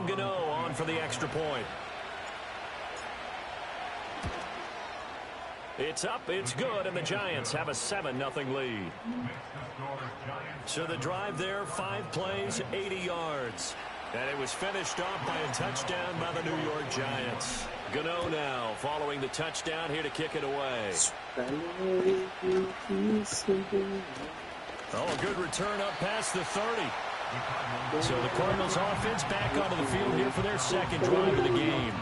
Adam Gano on for the extra point. It's up, it's good, and the Giants have a 7-0 lead. So the drive there, 5 plays, 80 yards. And it was finished off by a touchdown by the New York Giants. Gano now following the touchdown here to kick it away. Oh, a good return up past the 30. So the Cardinals offense back onto the field here for their second drive of the game.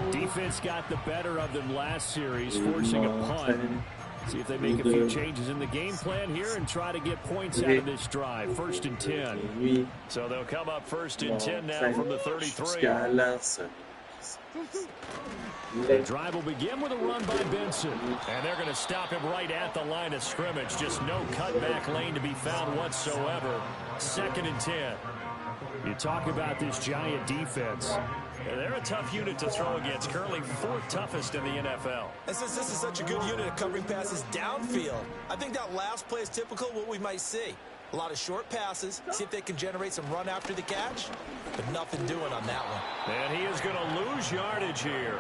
Defense got the better of them last series, forcing a punt. See if they make a few changes in the game plan here and try to get points out of this drive. 1st and 10. So they'll come up 1st and 10 now from the 33. The drive will begin with a run by Benson. And they're going to stop him right at the line of scrimmage. Just no cutback lane to be found whatsoever. 2nd and 10. You talk about this Giant defense. They're a tough unit to throw against. Currently 4th toughest in the NFL. And since this is such a good unit at covering passes downfield, I think that last play is typical of what we might see. A lot of short passes. See if they can generate some run after the catch. But nothing doing on that one. And he is going to lose yardage here.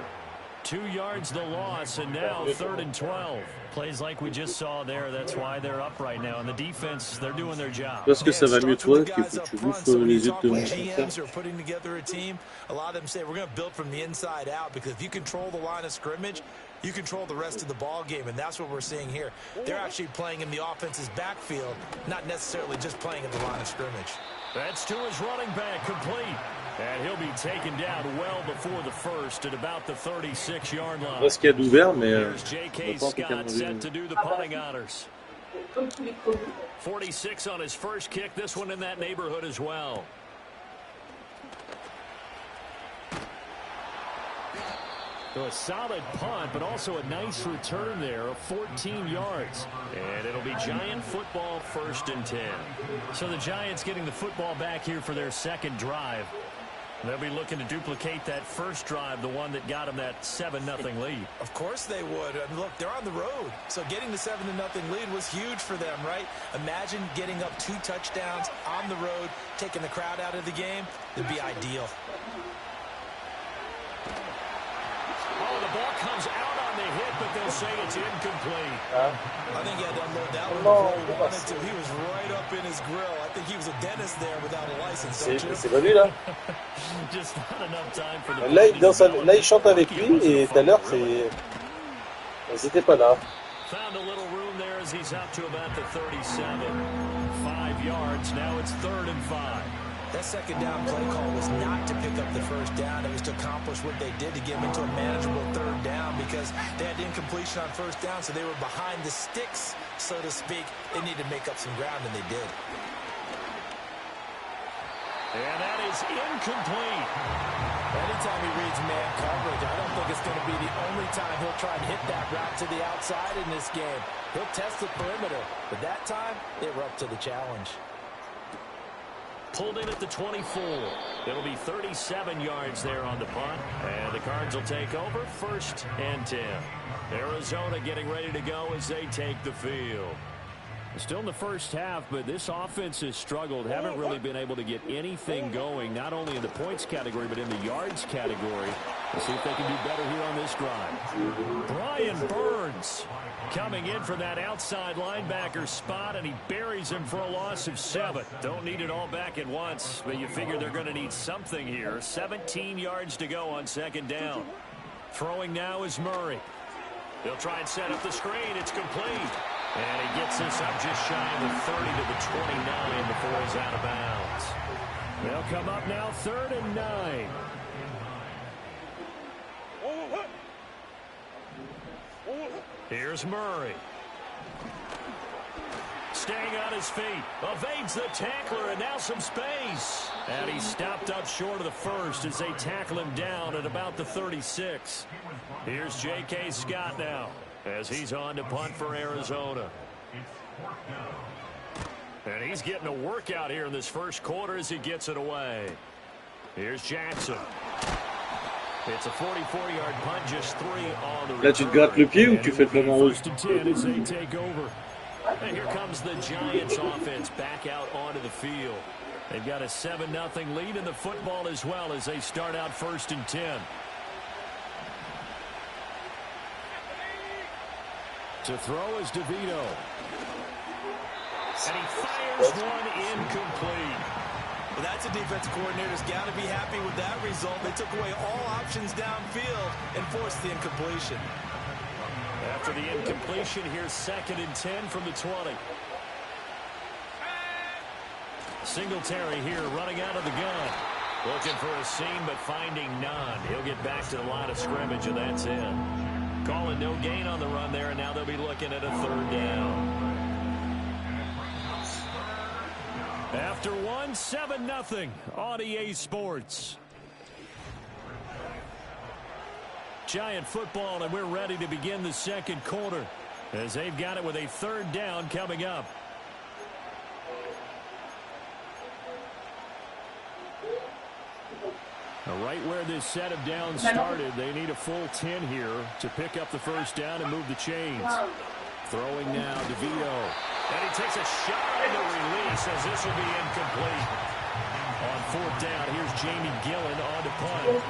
2 yards the loss, and now 3rd and 12. Plays like we just saw there. That's why they're up right now. And the defense, they're doing their job. Parce que ça va mieux toi qu'il faut que tu bouffes les yeux de GMs are putting together a team. A lot of them say we're going to build from the inside out because if you control the line of scrimmage, you control the rest of the ball game, and that's what we're seeing here. They're actually playing in the offense's backfield, not necessarily just playing at the line of scrimmage. That's to his running back, complete. And he'll be taken down well before the first at about the 36-yard line. Parce qu'il y a d'ouvert, mais Here's J.K. Scott set to do the punting honors. 46 on his first kick. This one in that neighborhood as well. So a solid punt, but also a nice return there of 14 yards. And it'll be Giant football 1st and 10. So the Giants getting the football back here for their second drive. They'll be looking to duplicate that first drive, the one that got them that 7-0 lead. Of course they would. I mean, look, they're on the road. So getting the 7-0 lead was huge for them, right? Imagine getting up 2 touchdowns on the road, taking the crowd out of the game. It'd be ideal. Oh, the ball comes out on the hit, but they'll say it's incomplete. I think he had to unload that one before he wanted to. He was right up in his grill. I think he was a dentist there without a license, don't you? C'est pas lui, là. Just not enough time for the Là, il chante avec lui, et tout à l'heure, ils étaient pas là. Found a little room there as he's up to about the 37. 5 yards. Now it's 3rd and 5. That second down play call was not to pick up the first down. It was to accomplish what they did to get them into a manageable 3rd down because they had incompletion on first down, so they were behind the sticks, so to speak. They needed to make up some ground, and they did. And that is incomplete. Anytime he reads man coverage, I don't think it's going to be the only time he'll try and hit that route to the outside in this game. He'll test the perimeter, but that time, they were up to the challenge. Pulled in at the 24. It'll be 37 yards there on the punt. And the Cards will take over 1st and 10. Arizona getting ready to go as they take the field. Still in the first half, but this offense has struggled. Haven't really been able to get anything going, not only in the points category, but in the yards category. We'll see if they can do better here on this drive. Brian Burns coming in for that outside linebacker spot, and he buries him for a loss of 7. Don't need it all back at once, but you figure they're going to need something here. 17 yards to go on 2nd down. Throwing now is Murray. They'll try and set up the screen. It's complete. And he gets this up just shy of the 30 to the 29 before he's out of bounds. They'll come up now 3rd and 9. Here's Murray. Staying on his feet. Evades the tackler, and now some space. And he's stopped up short of the first as they tackle him down at about the 36. Here's J.K. Scott now as he's on to punt for Arizona. And he's getting a workout here in this first quarter as he gets it away. Here's Jackson. It's a 44-yard punt, just 3 on the return. Là, tu te grattes le pied ou tu fais le plan en rouge? 1st and 10 as they take over. And here comes the Giants offense back out onto the field. They've got a 7-0 lead in the football as well as they start out 1st and 10. To throw is DeVito. And he fires one incomplete. Well, that's a defensive coordinator's got to be happy with that result. They took away all options downfield and forced the incompletion. After the incompletion, here's 2nd and 10 from the 20. Singletary here running out of the gun. Looking for a seam, but finding none. He'll get back to the line of scrimmage, and that's it. Calling no gain on the run there, and now they'll be looking at a 3rd down. After 7-0 on EA Sports. Giant football, and we're ready to begin the 2nd quarter as they've got it with a 3rd down coming up. Right where this set of downs started, they need a full 10 here to pick up the 1st down and move the chains. Throwing now, DeVito. And he takes a shot on the release as this will be incomplete. On 4th down, here's Jamie Gillen on to punt.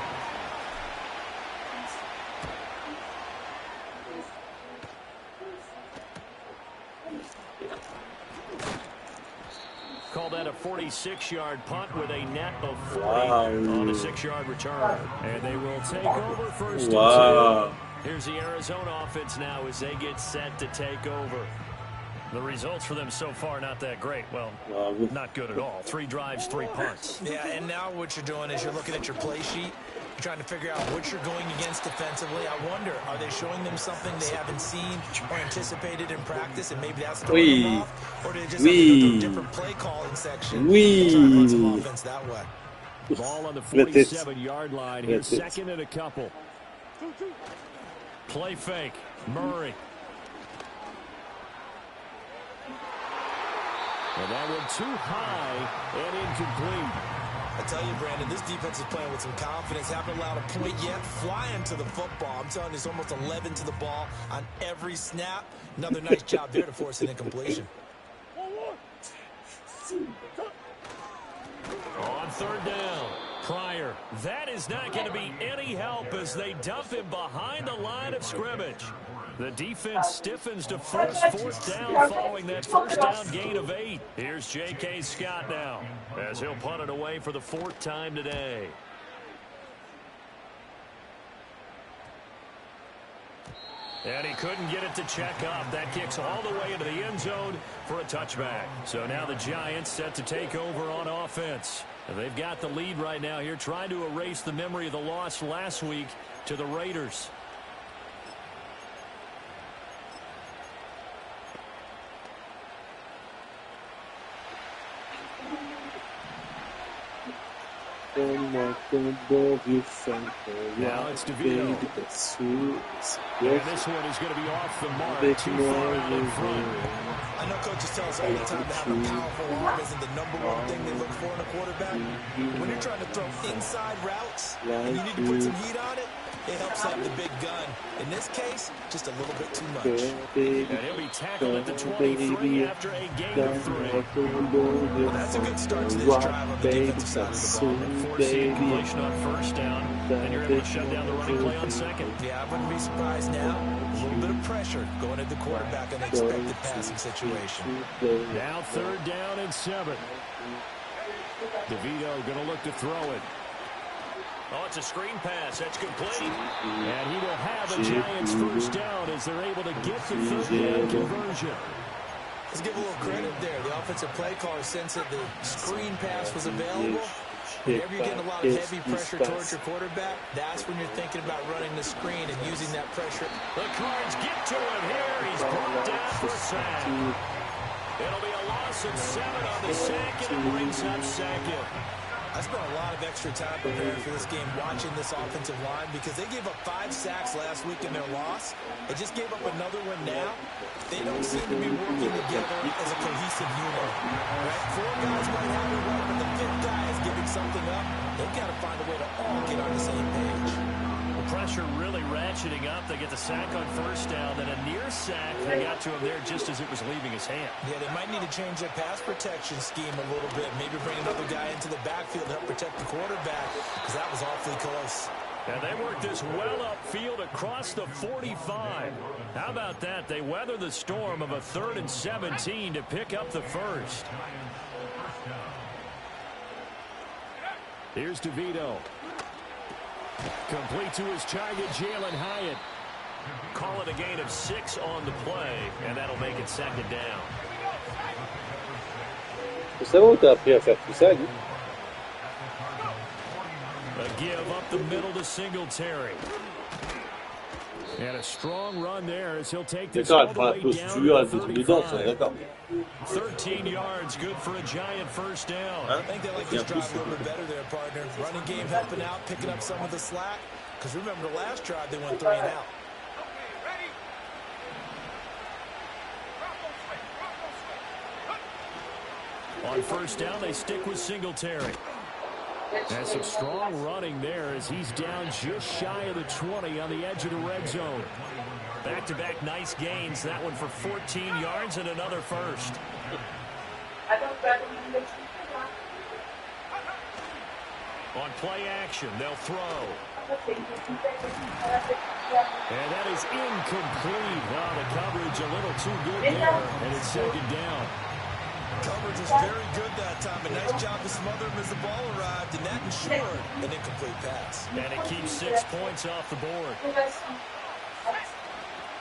Call that a 46-yard punt with a net of 40 on a 6-yard return. And they will take over 1st and 2. Here's the Arizona offense now as they get set to take over. The results for them so far, not that great. Well, not good at all. 3 drives, 3 punts. Yeah, and now what you're doing is you're looking at your play sheet. You're trying to figure out what you're going against defensively. I wonder, are they showing them something they haven't seen or anticipated in practice, and maybe that's throwing them off? Or do they just have to go to a different play calling section and try to run some offense that way? Ball on the 47-yard line. Here's 2nd and a couple. Play fake. Murray. And that one too high and incomplete. I tell you, Brandon, this defense is playing with some confidence. Haven't allowed a point yet. Flying to the football. I'm telling you, it's almost 11 to the ball on every snap. Another nice job there to force an incompletion. On 3rd down, Pryor. That is not going to be any help as they dump him behind the line of scrimmage. The defense stiffens to 4th down following that 1st down gain of 8. Here's J.K. Scott now as he'll punt it away for the 4th time today. And he couldn't get it to check up. That kicks all the way into the end zone for a touchback. So now the Giants set to take over on offense. And they've got the lead right now here, trying to erase the memory of the loss last week to the Raiders. Now it's DeVito. And this one is going to be off the mark. Too far out in front. I know coaches tell us all the time to have a powerful arm isn't the #1 thing they look for in a quarterback. When you're trying to throw inside routes and you need to put some heat on it, it helps have the big gun. In this case, just a little bit too much. And he'll be tackled at the 23 after a gain of 3. Well, that's a good start to this drive on the defensive side of the ball. Force the incompletion on 1st down, and you're able to shut down the running play on 2nd. Yeah, I wouldn't be surprised now. A little bit of pressure going at the quarterback in an expected passing situation. Now 3rd down and 7. DeVito going to look to throw it. Oh, it's a screen pass. That's complete. And he will have a Giants 1st down as they're able to get the 3rd down conversion. Let's give a little credit there. The offensive play caller sensed that the screen pass was available. Whenever you're getting a lot of heavy pressure towards your quarterback, that's when you're thinking about running the screen and using that pressure. The Cards get to him here. He's brought down for a sack. It'll be a loss of 7 on the sack, and it brings up 2nd. I spent a lot of extra time preparing for this game watching this offensive line because they gave up 5 sacks last week in their loss. They just gave up another one now. They don't seem to be working together as a cohesive unit. Right? 4 guys might have it right, but the 5th guy is giving something up. They've got to find a way to all get on the same page. pressure really ratcheting up. They get the sack on first down, then a near sack. They got to him there just as it was leaving his hand. Yeah, they might need to change their pass protection scheme a little bit. Maybe bring another guy into the backfield to help protect the quarterback, because that was awfully close. And they work this well upfield across the 45. How about that? They weather the storm of a 3rd and 17 to pick up the first. Here's DeVito. Complete to his target, Jalen Hyatt. Call it a gain of 6 on the play, and that'll make it 2nd down. Je sais où t'as appris à faire tout ça, lui. A give up the middle to Singletary. And a strong run there as he'll take this all the way down to 35. 13 yards, good for a giant first down. I think they like this drive a little bit better there, partner. Running game helping out, picking up some of the slack. Because remember, the last drive they went 3 and out. On first down, they stick with Singletary. And some strong running there as he's down just shy of the 20 on the edge of the red zone. Back-to-back nice gains. That one for 14 yards and another first. On play action, they'll throw. And that is incomplete. Wow, the coverage a little too good there, and it's 2nd down. Coverage was very good that time. A nice job to smother him as the ball arrived, and that ensured an incomplete pass. And it keeps 6 points off the board.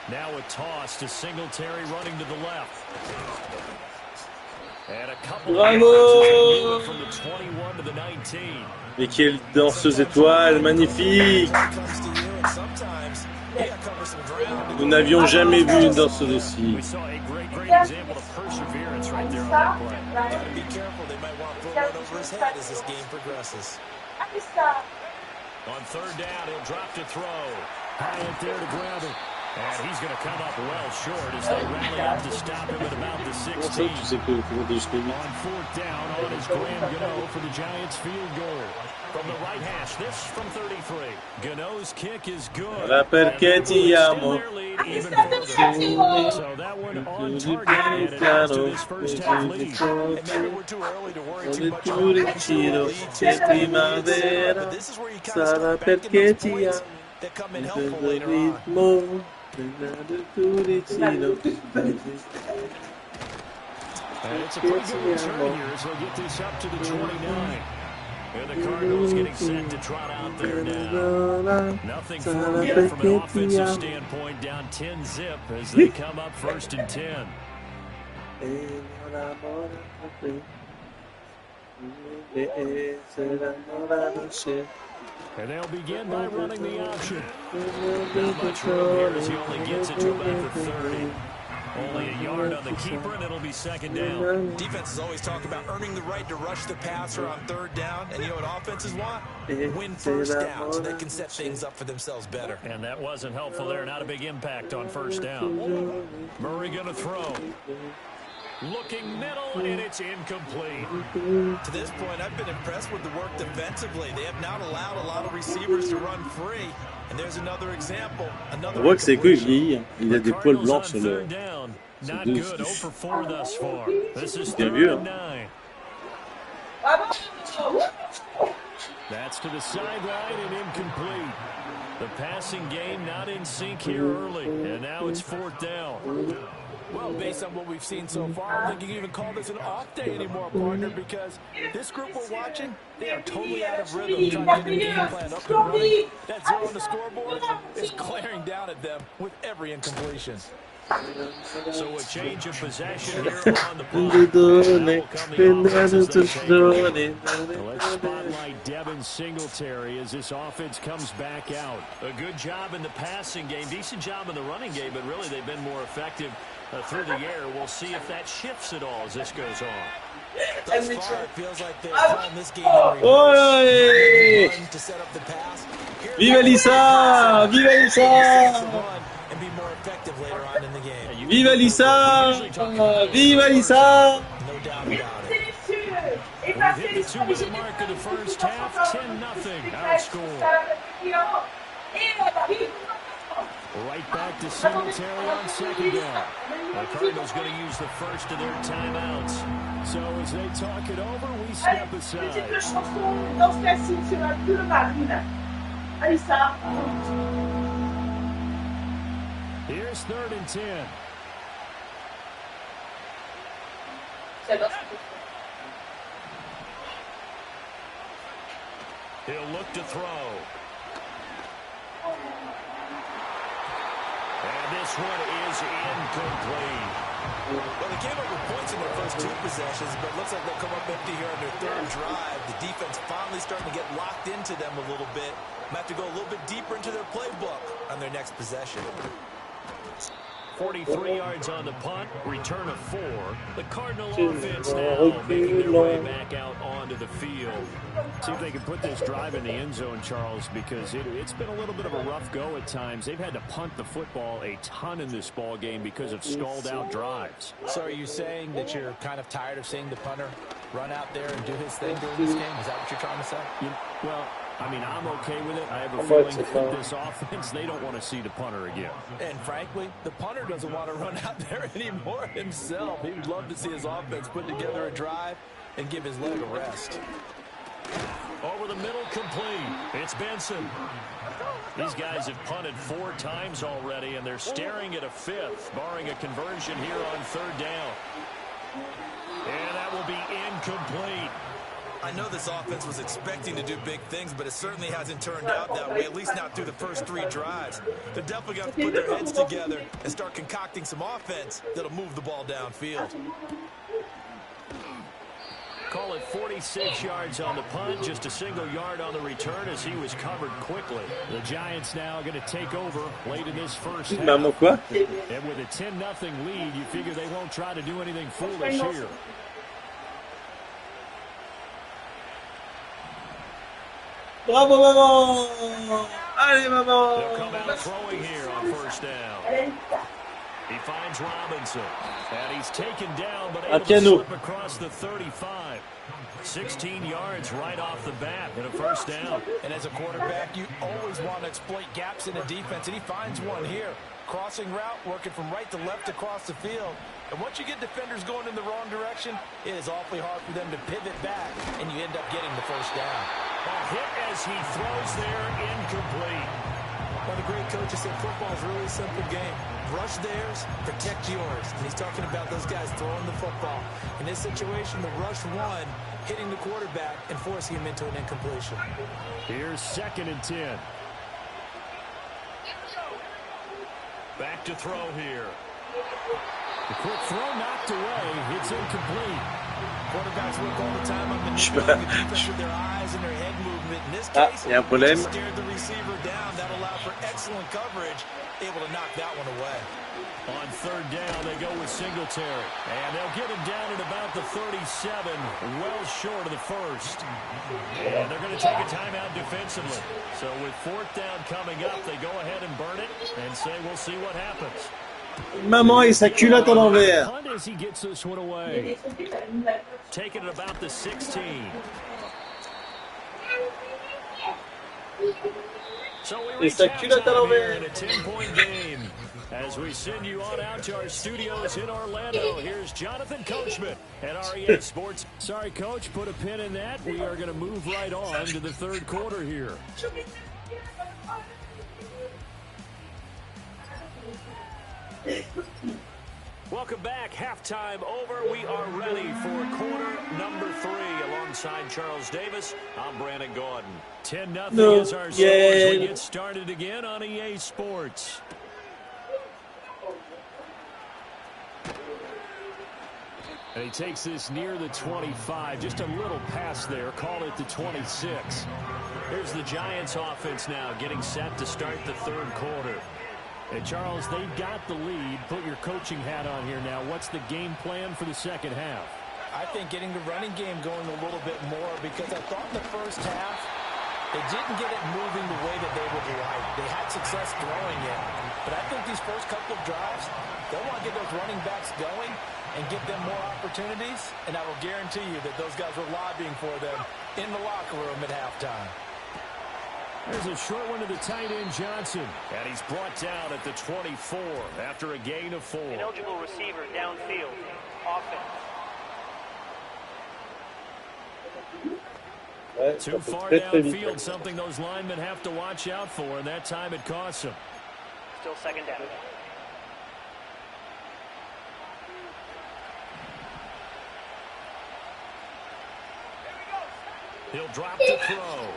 Now a toss to Singletary running to the left. And a couple of from the 21 to the 19. Mais quelle danseuse étoile, magnifique! Nous n'avions jamais vu une danseuse aussi. Example of perseverance right there on that play. Gotta be careful. They might want to throw one over his head as this game progresses. On 3rd down, he'll drop to throw. Hyatt there to grab it. And he's going to come up well short as they rally up to stop him at about the 16. On 4th down, on is Graham Gano for the Giants field goal. From the right hash, this from 33. Gano's kick is good. La perché ti amo. So that one on target, and it adds to this first half lead. And maybe we're too early to worry too much about the but this is where you kind of start banking those points that come in helpful later on. And it's a pretty good return here as they'll get this up to the 29. And the Cardinals getting set to trot out there now. Nothing for them yet from an offensive standpoint, down 10-zip as they come up 1st and 10. And they'll begin by running the option. Not much room here as he only gets it to about the 30. Only a yard on the keeper, and it'll be 2nd down. Defenses always talk about earning the right to rush the passer on 3rd down. And you know what offenses want? Win first down so they can set things up for themselves better. And that wasn't helpful there. Not a big impact on first down. Murray going to throw. Looking middle, and it's incomplete. To this point, I've been impressed with the work defensively. They have not allowed a lot of receivers to run free. And there's another example. On voit que c'est que vieillir. Il a des poils blancs sur le... Not good. 0 for 4 thus far. This is 3rd and 9. That's to the sideline and incomplete. The passing game not in sync here early, and now it's 4th down. Well, based on what we've seen so far, I don't think you can even call this an off day anymore, partner, because this group we're watching, they are totally out of rhythm trying to get the game plan up and running. That 0 on the scoreboard is glaring down at them with every incompletion. So a change of possession here on the Let's spotlight Devin Singletary as this offense comes back out. A good job in the passing game, decent job in the running game, but really they've been more effective through the air. We'll see if that shifts at all as this goes on. Thus far, it feels like they're calling this game to set up the pass. Vive Lisa! Vive Lisa! And be more effective later on in the game. Vive Lisa! Vive Lisa! No doubt about it. We've hit the 2-minute mark of the first half. 10-0 outscore. Right back to Singletary on second down. The Cardinals going to use the first of their timeouts. So as they talk it over, we step aside. Here's 3rd and 10. He'll look to throw. And this one is incomplete. Well, they came up with points in their first 2 possessions, but it looks like they'll come up empty here on their 3rd drive. The defense finally starting to get locked into them a little bit. Might have to go a little bit deeper into their playbook on their next possession. 43 yards on the punt, return of 4. The Cardinal offense now making their way back out onto the field. See if they can put this drive in the end zone, Charles, because it's been a little bit of a rough go at times. They've had to punt the football a ton in this ball game because of stalled out drives. So are you saying that you're kind of tired of seeing the punter run out there and do his thing during this game? Is that what you're trying to say? Well, I mean, I'm okay with it. I have a feeling with this offense, they don't want to see the punter again. And frankly, the punter doesn't want to run out there anymore himself. He would love to see his offense put together a drive and give his leg a rest. Over the middle, complete. It's Benson. These guys have punted 4 times already, and they're staring at a 5th, barring a conversion here on 3rd down. And that will be incomplete. I know this offense was expecting to do big things, but it certainly hasn't turned out that way, at least not through the first 3 drives. They're definitely going to put their heads together and start concocting some offense that'll move the ball downfield. Call it 46 yards on the punt, just a single yard on the return as he was covered quickly. The Giants now going to take over late in this first half. And with a 10-0 lead, you figure they won't try to do anything foolish here. Bravo, maman! Allez, maman! They'll come out throwing here on 1st down. He finds Robinson, and he's taken down, but able to slip across the 35. 16 yards right off the bat and a 1st down. And as a quarterback, you always want to exploit gaps in the defense, and he finds one here. Crossing route, working from right to left across the field. And once you get defenders going in the wrong direction, it is awfully hard for them to pivot back, and you end up getting the 1st down. A hit as he throws there, incomplete. Well, the great coaches said football is really a simple game. Rush theirs, protect yours. And he's talking about those guys throwing the football. In this situation, the rush one, hitting the quarterback and forcing him into an incompletion. Here's 2nd and 10. Back to throw here. The quick throw knocked away. It's incomplete. Quarterbacks work all the time on manipulating the defense with their eyes and their head movement. In this case, he just stared the receiver down. That allowed for excellent coverage, able to knock that one away. On 3rd down, they go with Singletary. And they'll get him down at about the 37, well short of the 1st. And they're going to take a timeout defensively. So with 4th down coming up, they go ahead and burn it and say we'll see what happens. Maman et sa culotte à l'envers. As he gets this one away. Taking it about the 16. So we reach halftime here in a 10-point game. As we send you on out to our studios in Orlando, here's Jonathan Coachman at REA Sports. Sorry, Coach, put a pin in that. We are going to move right on to the 3rd quarter here. Welcome back. Halftime over. We are ready for quarter number 3 alongside Charles Davis. I'm Brandon Gordon. 10-0 is our score as we get started again on EA Sports. And he takes this near the 25. Just a little pass there. Call it the 26. Here's the Giants offense now getting set to start the 3rd quarter. And, Charles, they've got the lead. Put your coaching hat on here now. What's the game plan for the 2nd half? I think getting the running game going a little bit more because I thought in the 1st half they didn't get it moving the way that they would like. They had success throwing it. But I think these first couple of drives, they'll want to get those running backs going and give them more opportunities. And I will guarantee you that those guys were lobbying for them in the locker room at halftime. There's a short one to the tight end, Johnson. And he's brought down at the 24 after a gain of 4. An eligible receiver downfield. Offense. Too far downfield, something those linemen have to watch out for, and that time it costs them. Still second down. He'll drop to throw.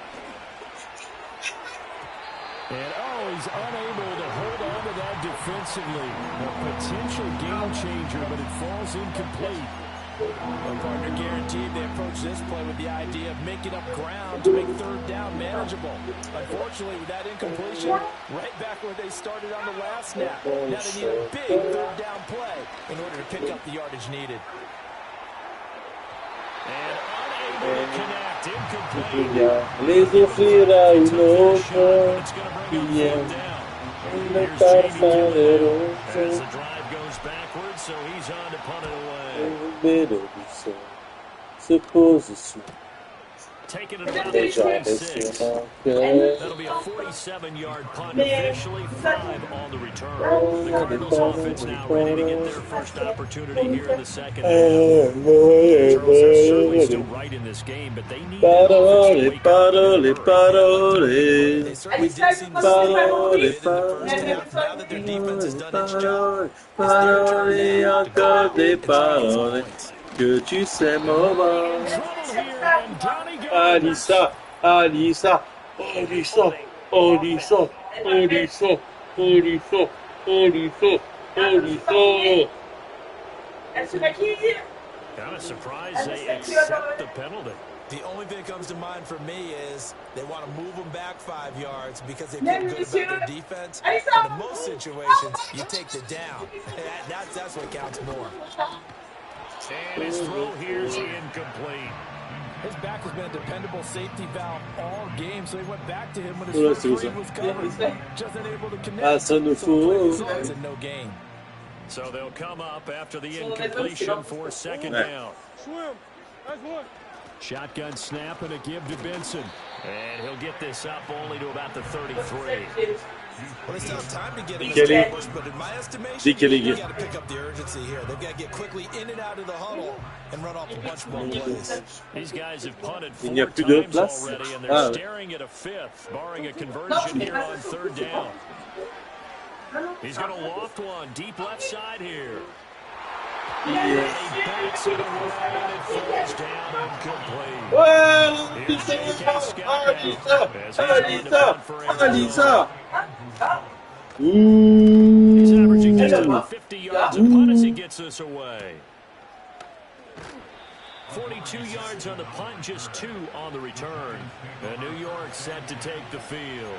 And, he's unable to hold on to that defensively. A potential game changer, but it falls incomplete. Well, partner guaranteed they approach this play with the idea of making up ground to make third down manageable. Unfortunately, with that incompletion, right back where they started on the last snap. Now they need a big third down play in order to pick up the yardage needed. And unable to connect. Incomplete. Les offrirà un'opera une parfum as the drive goes backwards, so he's on to punt it away. Bello du sol se pose sur. Taking it about the 26. That'll be a 47-yard punt, officially 5 on the return. The Cardinals offense now ready to get their first opportunity here in the second half. The Turtles are certainly still right in this game, but they need Parole, parole, parole. They certainly did seem to slip a little bit in the first half. Now that their defense has done its job, Parole, encore des paroles que tu sais maman. Alissa, Alissa, Alissa, Alissa, Alissa, Alissa, Alissa, Alissa. Kind of surprised they accept the penalty. the only thing that comes to mind for me is they want to move them back 5 yards because they feel good about their defense. But in most situations, you take the down. That's what counts more. And his throw here is incomplete. His back has been a dependable safety valve all game, so he went back to him when his first read was covered. Just unable to connect. So it's a no gain. So they'll come up after the incompletion for second down. Shotgun snap and a give to Benson. And he'll get this up only to about the 33. Well, they still have time to get him established, but in my estimation, they've got to pick up the urgency here. They've got to get quickly in and out of the huddle and run off a bunch more plays. These guys have punted 4 times already, and they're staring at a fifth, barring a conversion here on third down. He's going to loft one deep left side here. And he backs it away, and it falls down incomplete. Well, Here's J.K. Scott as he's on to punt for Arizona. He's averaging just over 50 yards a punt as he gets this away. 42 yards on the punt, just 2 on the return. And New York set to take the field.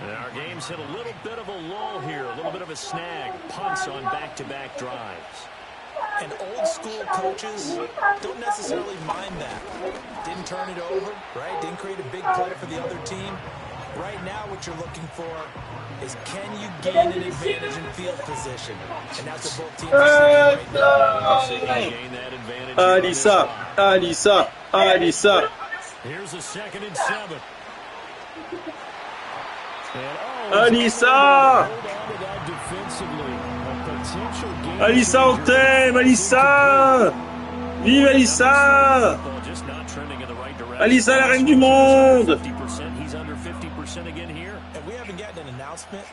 And our game's hit a little bit of a lull here, a little bit of a snag. Punts on back-to-back drives. And old-school coaches don't necessarily mind that. Didn't turn it over, right? Didn't create a big play for the other team. Right now what you're looking for is can you gain an advantage in field position? And that's what both teams are seeking right now. Alissa, Alissa, Alissa. Here's a 2nd and 7. Alissa! Alissa, on t'aime, Alissa! Vive Alissa! Alissa, la reine du monde! He's under 50% again here. And we haven't gotten an announcement,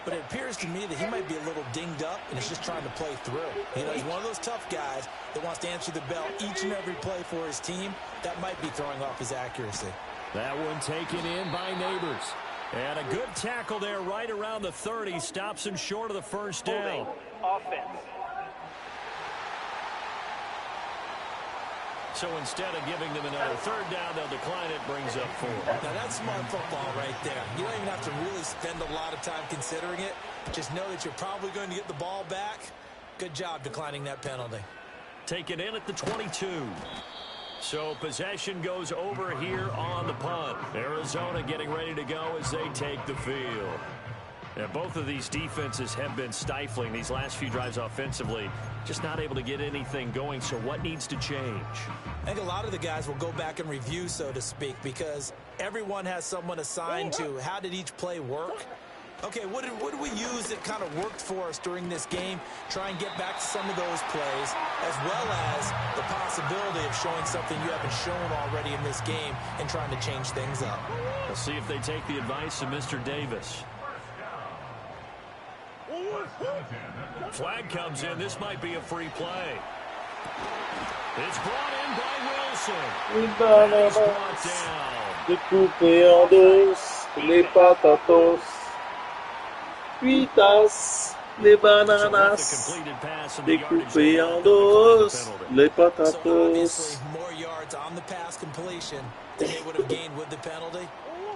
but it appears to me that he might be a little dinged up and is just trying to play through. You know, he's one of those tough guys that wants to answer the bell each and every play for his team. That might be throwing off his accuracy. That one taken in by Neighbors. And a good tackle there right around the 30. Stops him short of the first down. Offense. So instead of giving them another third down, they'll decline it, brings up 4. Now that's smart football right there. You don't even have to really spend a lot of time considering it. Just know that you're probably going to get the ball back. Good job declining that penalty. Take it in at the 22. So possession goes over here on the punt. Arizona getting ready to go as they take the field. Now, both of these defenses have been stifling these last few drives offensively. Just not able to get anything going, so what needs to change? I think a lot of the guys will go back and review, so to speak, because everyone has someone assigned to how did each play work. Okay, what did we use that kind of worked for us during this game? Try and get back to some of those plays, as well as the possibility of showing something you haven't shown already in this game and trying to change things up. We'll see if they take the advice of Mr. Davis. Flag comes in. This might be a free play. It's brought in by Wilson. Les He's bananas, brought down. découpées en deux, les patatos, fritas, les bananas, Completed pass and the yardage découpées there. en deux, les So patatos. obviously, more yards on the pass completion than they would have gained with the penalty.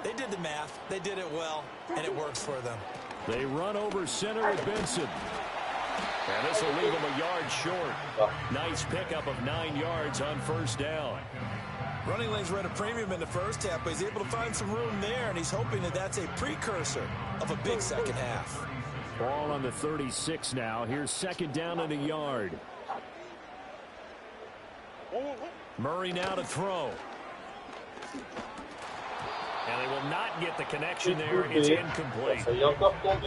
They did the math. They did it well, and it works for them. They run over center with Benson. And this will leave him a yard short. Nice pickup of 9 yards on first down. Running lanes were at a premium in the first half, but he's able to find some room there, and he's hoping that that's a precursor of a big second half. Ball on the 36 now. Here's second down and a yard. Murray now to throw. And they will not get the connection there. It's incomplete.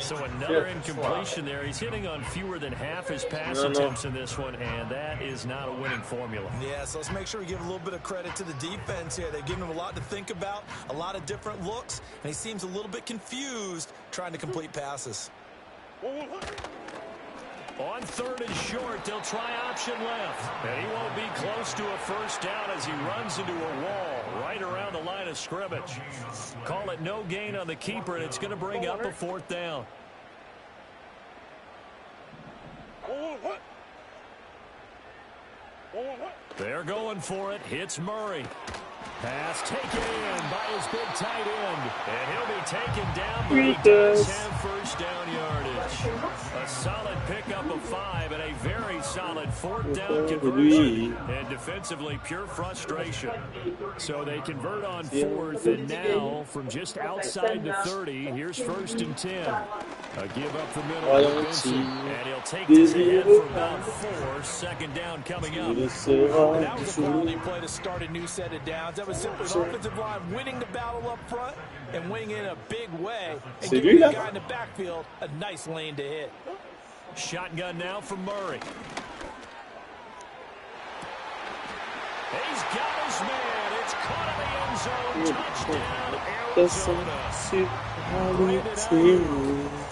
So another incompletion there. He's hitting on fewer than half his pass attempts in this one, and that is not a winning formula. Yeah, so let's make sure we give a little bit of credit to the defense here. They've given him a lot to think about, a lot of different looks, and he seems a little bit confused trying to complete passes. On third and short, they'll try option left. And he won't be close to a first down as he runs into a wall right around the line of scrimmage. Call it no gain on the keeper, and it's going to bring up a fourth down. They're going for it. Hits Murray. Pass taken in by his big tight end. And he'll be taken down, but he does have first down yardage. A solid pickup of 5 and a very solid fourth down conversion. And defensively, pure frustration. So they convert on fourth, and now from just outside the 30, here's first and 10. A give up the middle to Benson. And he'll take this ahead for about 4. Second down coming up. And that was a quality play to start a new set of downs. That was simply an offensive line winning the battle up front and winning in a big way and giving the guy in the backfield a nice lane to hit. Shotgun now from Murray. He's got his man. It's caught in the end zone. Touchdown, Arizona.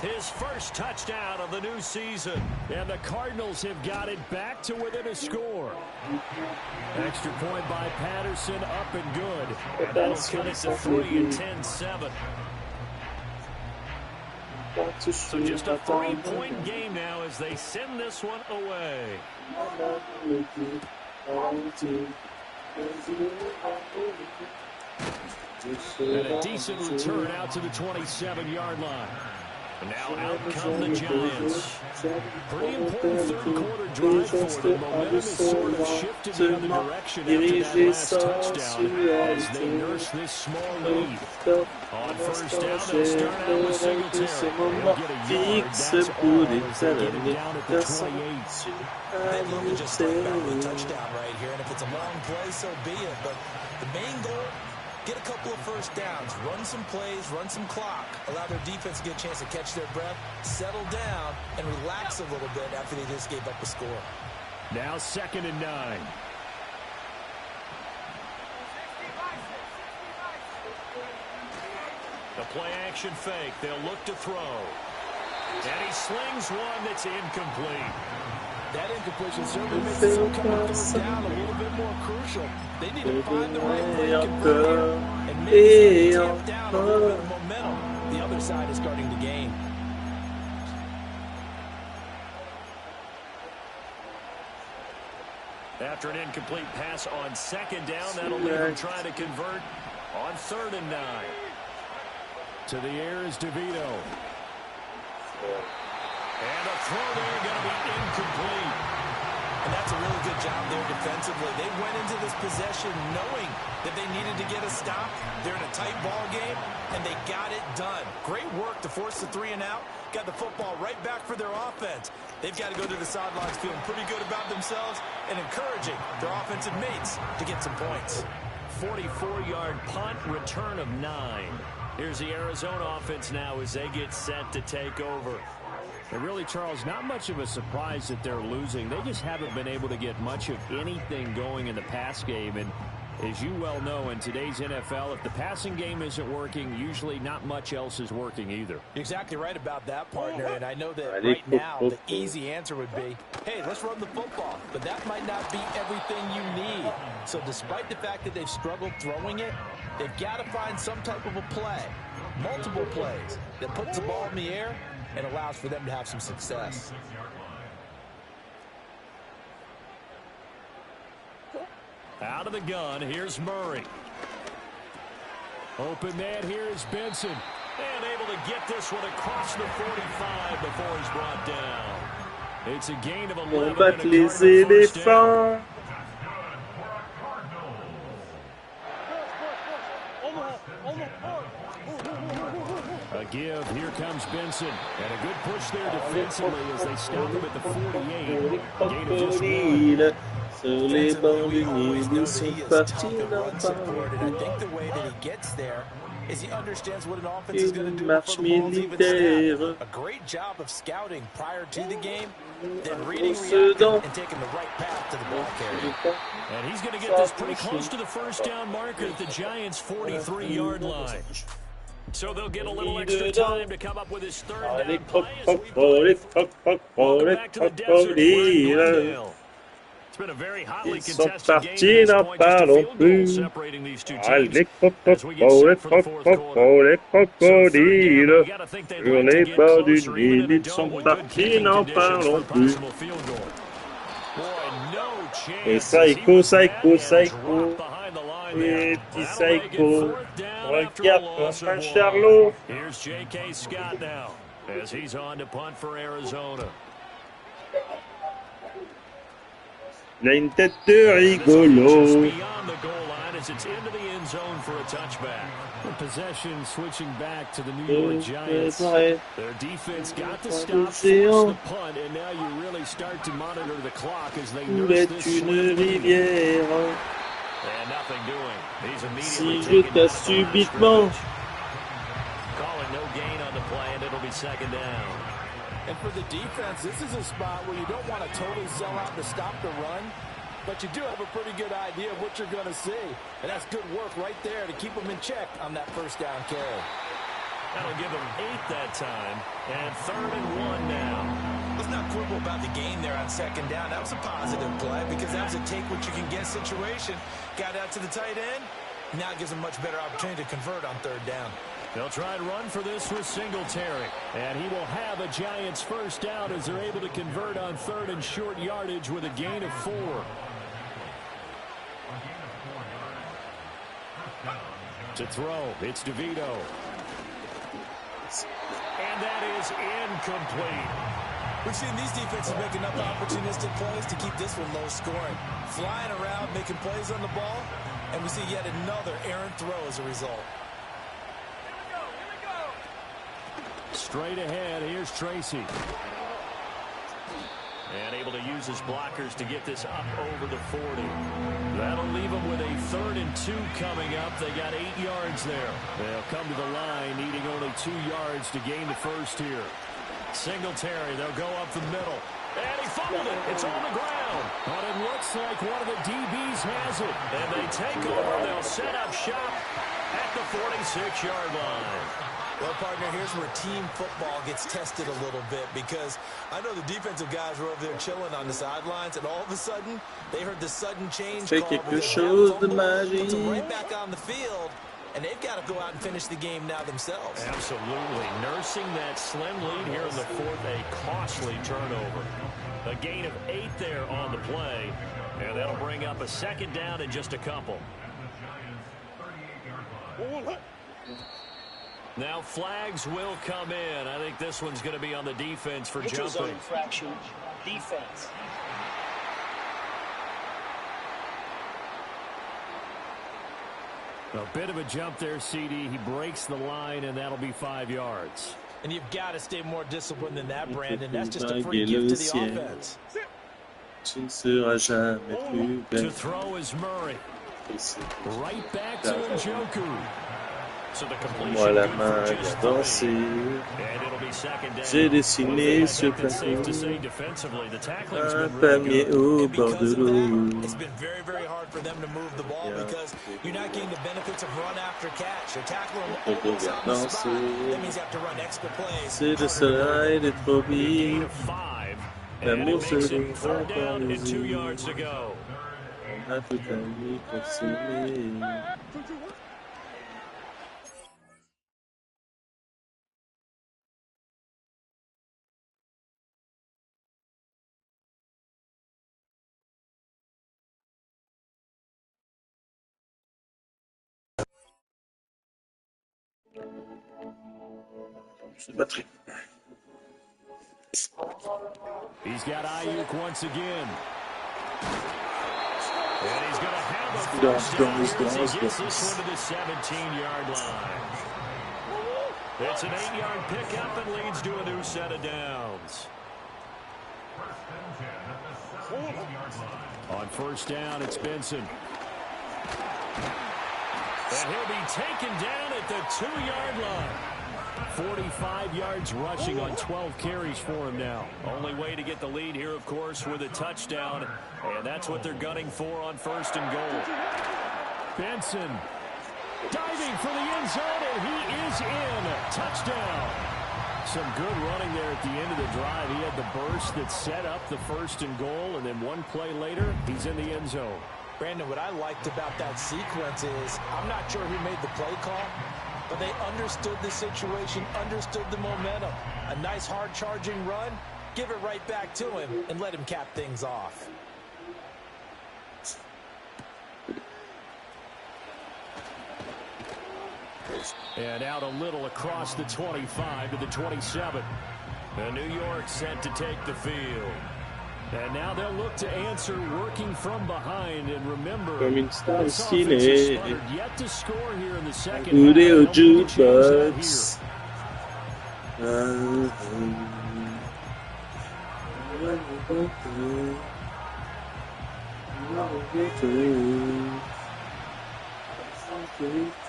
His first touchdown of the new season. And the Cardinals have got it back to within a score. Extra point by Patterson, up and good. And that'll cut it to 3 and 10-7. So just a 3-point game now as they send this one away. And a decent return out to the 27-yard line. Now out come the Giants. Pretty important third-quarter drive for them. Momentum has sort of shifted the other direction after that last touchdown as they nurse this small lead. On first down, they'll start out with Singletary. He'll get a yard. That's all as they get him down at the 28. They look at just like back with a touchdown right here, and if it's a long play, so be it. But the main goal, get a couple of first downs, run some plays, run some clock, allow their defense to get a chance to catch their breath, settle down, and relax a little bit after they just gave up a score. Now second and 9. The play action fake. They'll look to throw. And he slings one that's incomplete. That incompletion certainly makes this upcoming third down a little bit more crucial. They need to find the right play to convert here and maybe tamp down a little bit of momentum. The other side is starting to gain. After an incomplete pass on second down, that'll leave him trying to convert on third and 9. To the air is DeVito. And a throw there going to be incomplete. And that's a really good job there defensively. They went into this possession knowing that they needed to get a stop. They're in a tight ball game, and they got it done. Great work to force the 3 and out. Got the football right back for their offense. They've got to go to the sidelines feeling pretty good about themselves and encouraging their offensive mates to get some points. 44-yard punt, return of 9. Here's the Arizona offense now as they get set to take over. And really, Charles, not much of a surprise that they're losing. They just haven't been able to get much of anything going in the pass game. And as you well know, in today's NFL, if the passing game isn't working, usually not much else is working either. You're exactly right about that, partner. And I know that right now the easy answer would be, hey, let's run the football. But that might not be everything you need. So despite the fact that they've struggled throwing it, they've got to find some type of a play, multiple plays, that puts the ball in the air and allows for them to have some success. Out of the gun, here's Murray. Open man, here's Benson. And able to get this one across the 45 before he's brought down. It's a gain of 11 On bat and a les Cardinal first down. éléphants. A give, here comes Benson. And a good push there defensively as they stop him at the 48. Gain of just 1. Sur les bancs du Nil, ils sont partis dans I think the way that he gets there is he understands what an offense is going to do marche before the ball's even snapped. militaire. A great job of scouting prior to the game, then reading, Sedan. reacting, and taking the right path to the ball carrier. And he's going to get this pretty close to the first down marker at the Giants' 43-yard line. So they'll get a little extra time to come up with his third Ah, les down play as we welcome back to the desert. crocodiles. It's been a very hotly Ils sont contested game. partis, At this n'en point, just a parlons field goal plus. separating these two Ah, teams. les As we get set for the fourth quarter. les So third down, crocodiles. you gotta think they'd Sur like to les get bords du closer, even Nil, in a ils dome sont with good partis, kicking n'en conditions for parlons a plus. possible field goal. Boy, no chance. Et as Saïko, he was met Saïko, and Saïko. dropped behind the line there. Et petit That'll make it Saïko. fourth down after a Regarde, loss of un 1. Charlot. Here's J.K. Scott now as he's on to punt for Arizona. Il a une tête de This one just rigolo. beyond the goal line as it's into the end zone for a touchback. The possession switching back to the New York Giants. Ouais. Their defense got the Pas stop, forced the d'océan. punt, and now you really start to monitor the clock as they Où nurse est this une swing lead. rivière? And nothing doing. He's Si immediately je taken down t'ai at the line of subitement. scrimmage. Calling no gain on the play, and it'll be second down. And for the defense, this is a spot where you don't want to totally sell out to stop the run, but you do have a pretty good idea of what you're going to see. And that's good work right there to keep them in check on that first down carry. That'll give them 8 that time, and 3rd and 1 now. Let's not quibble about the gain there on second down. That was a positive play because that was a take-what-you-can-get situation. Got out to the tight end. Now it gives them much better opportunity to convert on third down. They'll try and run for this with Singletary. And he will have a Giants first down as they're able to convert on 3rd and short yardage with a gain of 4. To throw, it's DeVito. And that is incomplete. We've seen these defenses make enough opportunistic plays to keep this one low scoring. Flying around, making plays on the ball, and we see yet another errant throw as a result. Straight ahead, here's Tracy. And able to use his blockers to get this up over the 40. That'll leave them with a 3rd and 2 coming up. They got 8 yards there. They'll come to the line, needing only 2 yards to gain the first here. Singletary, they'll go up the middle. And he fumbled it. It's on the ground. But it looks like one of the DBs has it. And they take over. They'll set up shop at the 46-yard line. Well, partner, here's where team football gets tested a little bit because I know the defensive guys were over there chilling on the sidelines, and all of a sudden, they heard the sudden change Fait call. quelque chose de Puts them magique. right back on the field, and they've got to go out and finish the game now themselves. Absolutely. Nursing that slim lead here in the 4th, a costly turnover. A gain of 8 there on the play, and that'll bring up a 2nd down in just a couple. Now flags will come in. I think this one's going to be on the defense for Neutral zone jumping. infraction. Defense. A bit of a jump there, CD. He breaks the line, and that'll be 5 yards. And you've got to stay more disciplined than that, Brandon. That's just a Vague free et gift le to the ciel. offense. Tu ne seras jamais plus To belle. throw is Murray. Right back to Njoku. So the completion Moi la good for main, just viens 3. danser. And it'll be second down. J'ai dessiné sur It's safe to say papier defensively, the tackling's un been really palmier good. au And bord de because of l'eau. that, it's been very, very hard for them to move the ball because you're not getting the benefits of run after catch. You're tackling them almost on the spot. That means you have to run extra plays. C'est le soleil des Gain tropiques. of 5. La And it mousse makes est it 3rd down and 2 paralysée. yards to go. On a toute la nuit pour s'aimer. C'est batterie. He's got Ayuk once again. And he's going to have a Don't, first don't, down here as he don't, gets don't. this one to the 17-yard line. It's an 8-yard pickup and leads to a new set of downs. On first down, it's Benson. And he'll be taken down at the 2-yard line. 45 yards rushing on 12 carries for him now. Only way to get the lead here, of course, with a touchdown. And that's what they're gunning for on 1st and goal. Benson diving for the end zone, and he is in. Touchdown. Some good running there at the end of the drive. He had the burst that set up the 1st and goal, and then one play later, he's in the end zone. Brandon, what I liked about that sequence is I'm not sure who made the play call, but they understood the situation, understood the momentum. A nice hard charging run, give it right back to him and let him cap things off. And out a little across the 25 to the 27. And New York set to take the field. And now they'll look to answer working from behind. And remember, Comme une star this au offense has ciné. sputtered yet to score here in the second Goûter half. au They'll need to change that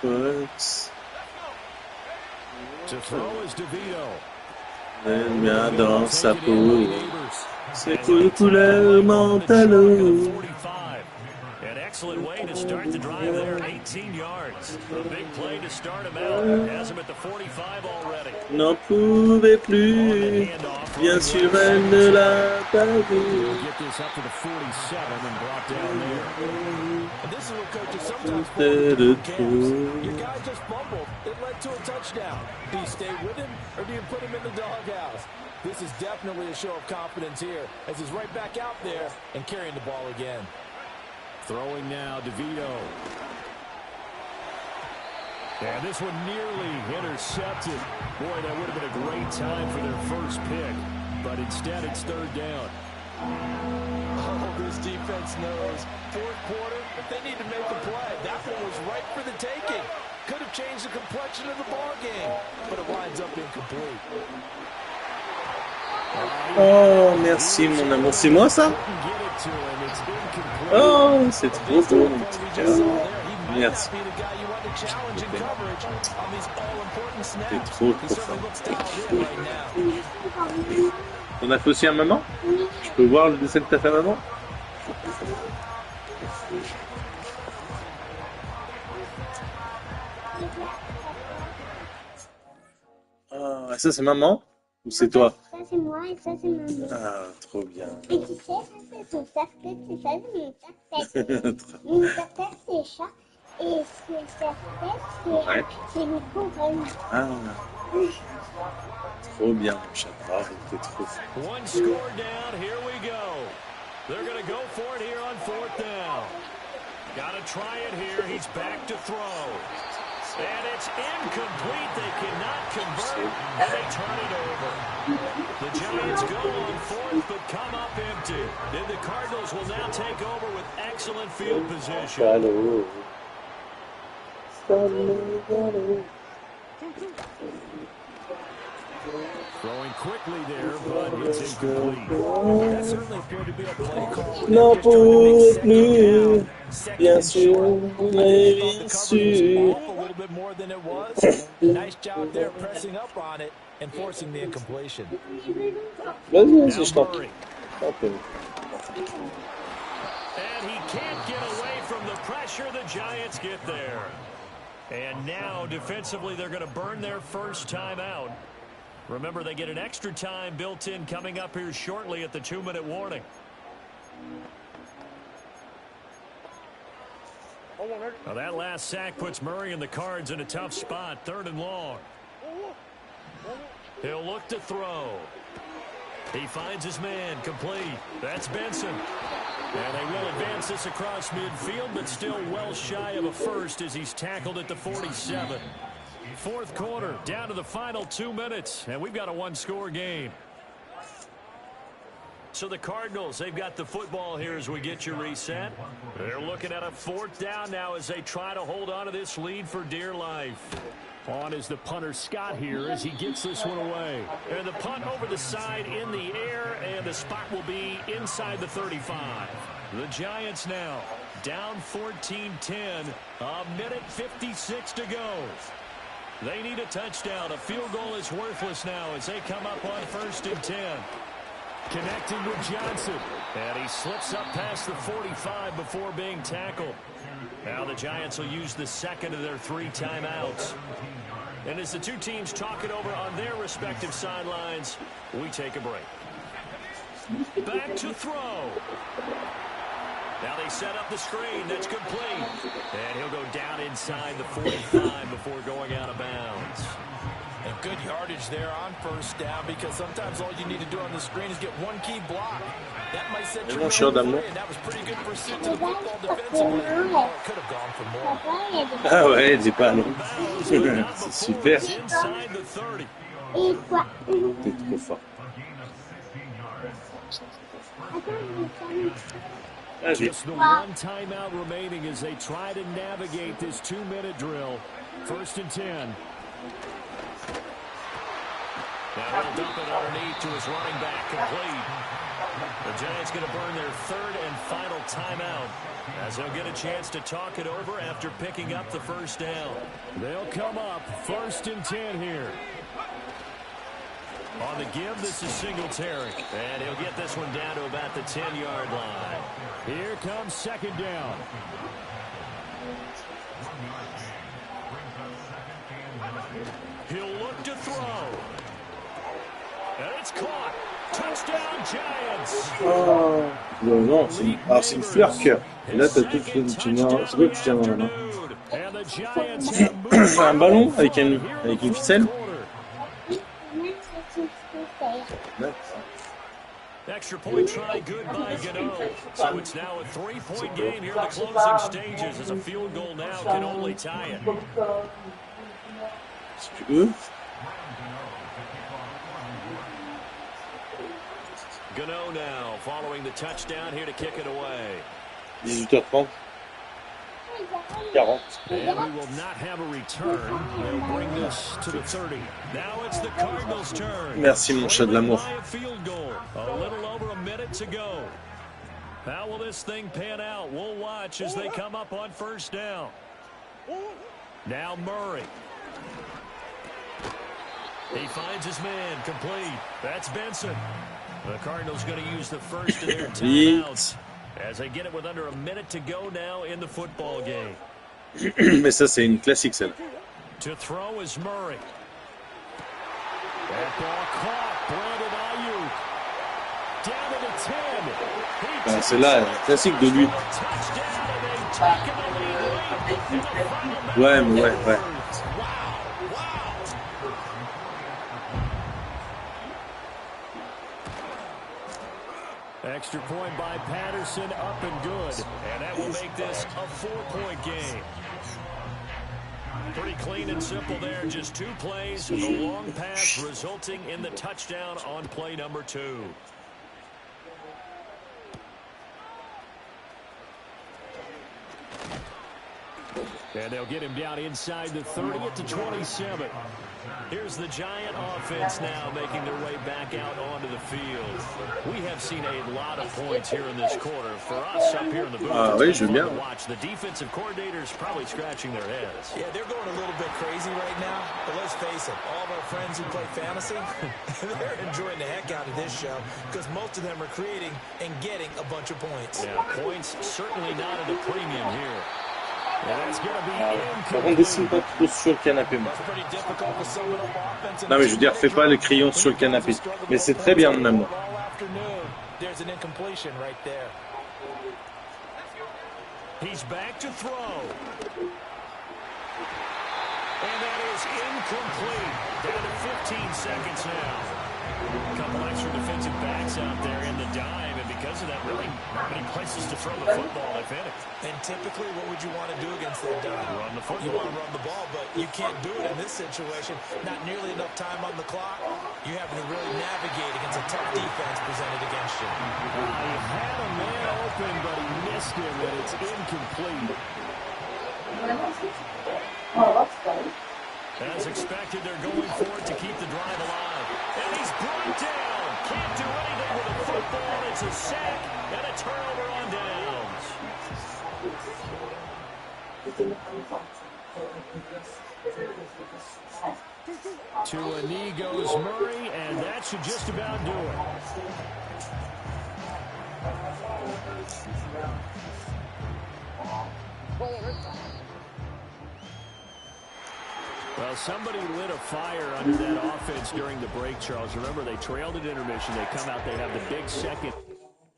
jukebox. To throw is DeVito. Elle vient dans sa Taken in by peau. Neighbors. C'est pour couleur mentale. An excellent way to start the drive there, 18 yards. A big play to start him out. Has him at the 45 already. N'en pouvait plus. Bien sûr, elle ne l'a pas vu. He'll get this up to the 47 and brought down there. And this is what coaches sometimes C'était de games. trop. Your guy just fumbled. It led to a touchdown. Do you stay with him or do you put him in the doghouse? This is definitely a show of confidence here as he's right back out there and carrying the ball again. Throwing now, DeVito. And this one nearly intercepted. Boy, that would have been a great time for their first pick. But instead, it's 3rd down. Oh, this defense knows. 4th quarter, if they need to make a play, that one was right for the taking. Could have changed the complexion of the ball game, but it winds up incomplete. Oh, merci mon amour. C'est moi ça? Oh, c'est trop beau mon petit cœur. Merci. C'est trop fort. T'en as fait aussi à maman? Je peux voir le dessin que t'as fait à maman? Ah, ça c'est maman? Ou c'est toi? Ça c'est moi et ça c'est maman. Ah, trop bien. Et tu sais, ça c'est son serre-tête, c'est ça, c'est mon serre-tête. Mon serre-tête c'est chat et ce serre-tête Ouais. c'est une couronne. Ah, trop bien mon chat. Ah, t'es trop fort. One score down, here we go. They're going to go for it here on 4th down. Got to try it here. He's back to throw. And it's incomplete. They cannot convert, and they turn it over. The Giants go on 4th, but come up empty. And the Cardinals will now take over with excellent field position. Allô. Allô. Throwing quickly there, but it's incomplete. That certainly appeared to be a play call. Non Just trying to make pour second plus, down, second bien and sûr, short. I think they thought the bien coverage was sûr. off a little bit more than it was. Nice job there pressing up on it and forcing the incompletion. Vas-y, Now vas-y, je t'en prie. Murray. Okay. And he can't get away from the pressure. The Giants get there. And now, defensively, they're going to burn their first time out. Remember, they get an extra time built in coming up here shortly at the 2-minute warning. Now that last sack puts Murray and the Cards in a tough spot, 3rd and long. He'll look to throw. He finds his man, complete. That's Benson. And they will advance this across midfield, but still well shy of a first as he's tackled at the 47. 4th quarter, down to the final 2 minutes, and we've got a 1-score game. So the Cardinals, they've got the football here as we get you reset. They're looking at a 4th down now as they try to hold on to this lead for dear life. On is the punter Scott here as he gets this one away. And the punt over the side in the air, and the spot will be inside the 35. The Giants now down 14-10, a minute 56 to go. They need a touchdown. A field goal is worthless now as they come up on 1st and 10. Connecting with Johnson. And he slips up past the 45 before being tackled. Now the Giants will use the second of their 3 timeouts. And as the two teams talk it over on their respective sidelines, we take a break. Back to throw. Now they set up the screen. That's complete. And he'll go down inside the 45 before going out of bounds. And good yardage there on 1st down, because sometimes all you need to do on the screen is get one key block. That might set your man free, and that was pretty good pursuit to the football defensively. Oh, it could have gone for more. Ah ouais, dis pas non. C'est super. Inside the 30. Et quoi? T'es trop fort. Vas-y. Just the one timeout remaining as they try to navigate this 2-minute drill. 1st and 10. Now he'll dump it underneath to his running back, complete. The Giants going to burn their 3rd and final timeout as they'll get a chance to talk it over after picking up the 1st down. They'll come up 1st and 10 here. On the give, this is Singletary. And he'll get this one down to about the 10-yard line. Here comes 2nd down. He'll look to throw. And it's caught. Touchdown, Giants. Oh, non, c'est une fleur cœur. Et là, t'as tout, tu tiens, c'est quoi que tu tiens dans la main? And the Giants have moved Un ballon avec une ficelle? Extra point try good by Gano. So it's now a 3-point game here in the closing stages as a field goal now can only tie it. Si tu veux. Gano now following the touchdown here to kick it away. 18h30. 40. And we will not have a return. They'll bring this to the 30. Now it's the Cardinals' turn. Merci mon chat de l'amour. A field goal. A little over a minute to go. How will this thing pan out? We'll watch as they come up on 1st down. Now Murray. He finds his man, complete. That's Benson. The Cardinals going to use the first of their timeouts as they get it with under a minute to go now in the football game. Mais ça, c'est une classique, celle. To throw is Murray. That ball caught. Brandon Ayuk. Down to the 10. Celle-là, classique de lui. Ouais, mais ouais. Extra point by Patterson, up and good. And that will make this a 4-point game. Pretty clean and simple there. Just 2 plays, the long pass resulting in the touchdown on play number 2. And they'll get him down inside the 30 at the 27. Here's the Giant offense now making their way back out onto the field. We have seen a lot of points here in this quarter. For us up here in the booth, it's been fun to watch. The defensive coordinators probably scratching their heads. Yeah, they're going a little bit crazy right now. But let's face it, all of our friends who play fantasy, they're enjoying the heck out of this show because most of them are creating and getting a bunch of points. Yeah, points certainly not at a premium here. Par contre, dessine pas trop sur le canapé, moi. Non, mais je veux dire, fais pas le crayon sur le canapé. Mais c'est très bien de même. There's an incompletion right there. He's back to throw. And that is incomplete. Down to 15 seconds now. A couple extra defensive backs out there in the dime, and because of that, really not many places to throw the football, if any. And typically, what would you want to do against that dime? Run the football. You want to run the ball, but you can't do it in this situation. Not nearly enough time on the clock. You having to really navigate against a tough defense presented against you. He had a man open, but he missed him, and it's incomplete. As expected, they're going for it to keep the drive alive. And he's brought down. Can't do anything with the football. It's a sack and a turnover on downs. To a knee goes Murray, and that should just about do it. Well, somebody lit a fire under that offense during the break, Charles. Remember, they trailed at intermission. They come out, they have the big second.